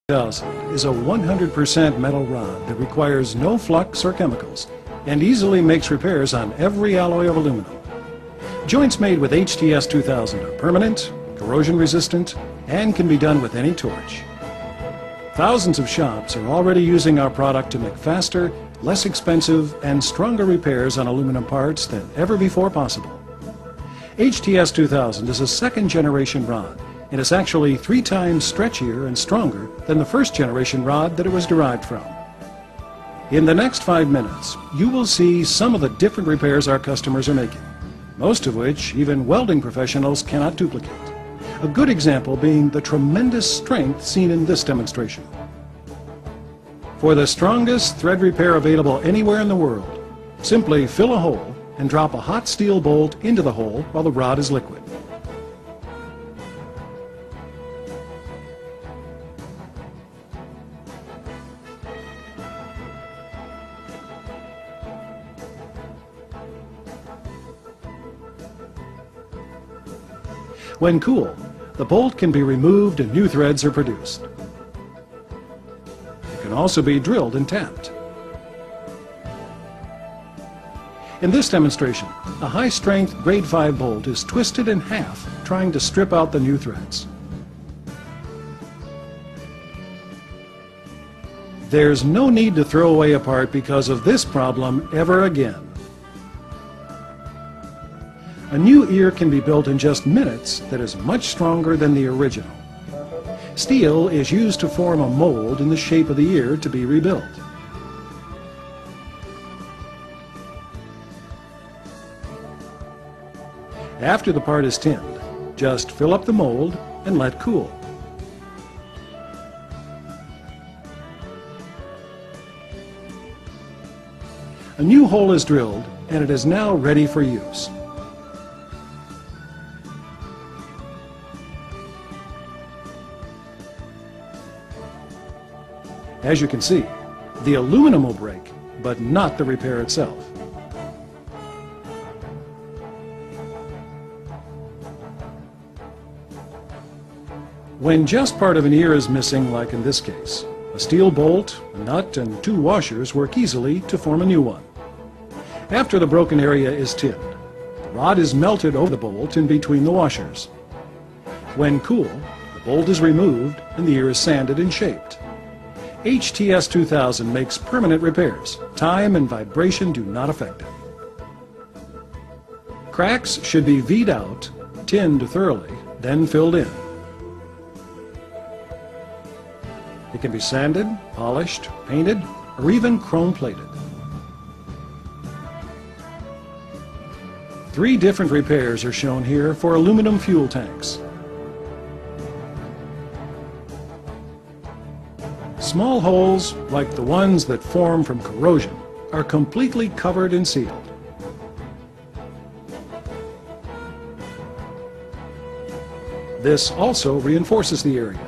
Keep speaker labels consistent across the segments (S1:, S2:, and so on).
S1: 2000 is a 100% metal rod that requires no flux or chemicals and easily makes repairs on every alloy of aluminum. Joints made with HTS 2000 are permanent, corrosion resistant, and can be done with any torch. Thousands of shops are already using our product to make faster, less expensive, and stronger repairs on aluminum parts than ever before possible. HTS 2000 is a second-generation rod, and it's actually 3 times stretchier and stronger than the first-generation rod that it was derived from. In the next 5 minutes, you will see some of the different repairs our customers are making, most of which even welding professionals cannot duplicate. A good example being the tremendous strength seen in this demonstration. For the strongest thread repair available anywhere in the world, simply fill a hole and drop a hot steel bolt into the hole while the rod is liquid. When cool, the bolt can be removed and new threads are produced. It can also be drilled and tapped. In this demonstration, a high-strength grade 5 bolt is twisted in half, trying to strip out the new threads. There's no need to throw away a part because of this problem ever again. A new ear can be built in just minutes that is much stronger than the original. Steel is used to form a mold in the shape of the ear to be rebuilt. After the part is tinned, just fill up the mold and let cool. A new hole is drilled and it is now ready for use. As you can see, the aluminum will break, but not the repair itself. When just part of an ear is missing, like in this case, a steel bolt, a nut, and 2 washers work easily to form a new one. After the broken area is tinned, the rod is melted over the bolt in between the washers. When cool, the bolt is removed and the ear is sanded and shaped. HTS 2000 makes permanent repairs. Time and vibration do not affect it. Cracks should be V'd out, tinned thoroughly, then filled in. It can be sanded, polished, painted, or even chrome-plated. 3 different repairs are shown here for aluminum fuel tanks. Small holes, like the ones that form from corrosion, are completely covered and sealed. This also reinforces the area.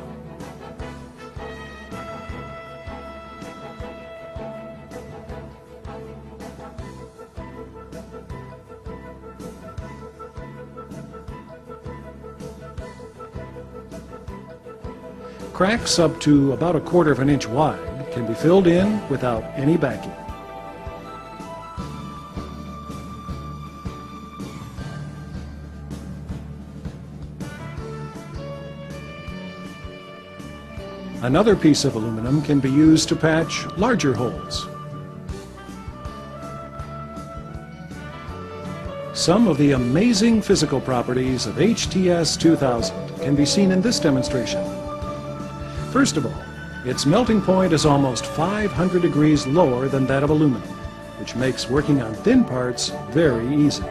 S1: Cracks up to about 1/4 of an inch wide can be filled in without any backing. Another piece of aluminum can be used to patch larger holes. Some of the amazing physical properties of HTS 2000 can be seen in this demonstration. First of all, its melting point is almost 500 degrees lower than that of aluminum, which makes working on thin parts very easy.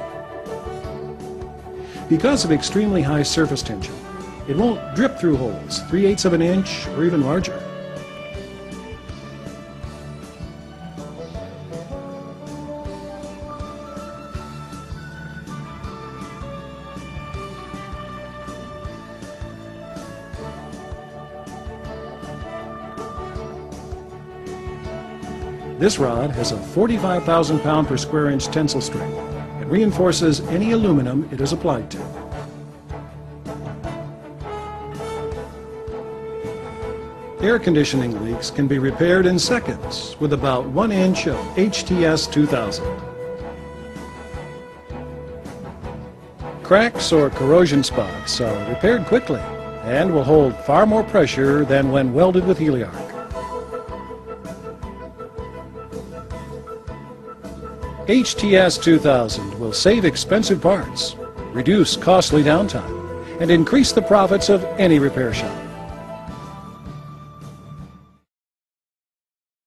S1: Because of extremely high surface tension, it won't drip through holes 3/8 of an inch or even larger. This rod has a 45,000 pound per square inch tensile strength and reinforces any aluminum it is applied to. Air conditioning leaks can be repaired in seconds with about 1 inch of HTS 2000. Cracks or corrosion spots are repaired quickly and will hold far more pressure than when welded with Heliarc. HTS 2000 will save expensive parts, reduce costly downtime, and increase the profits of any repair shop.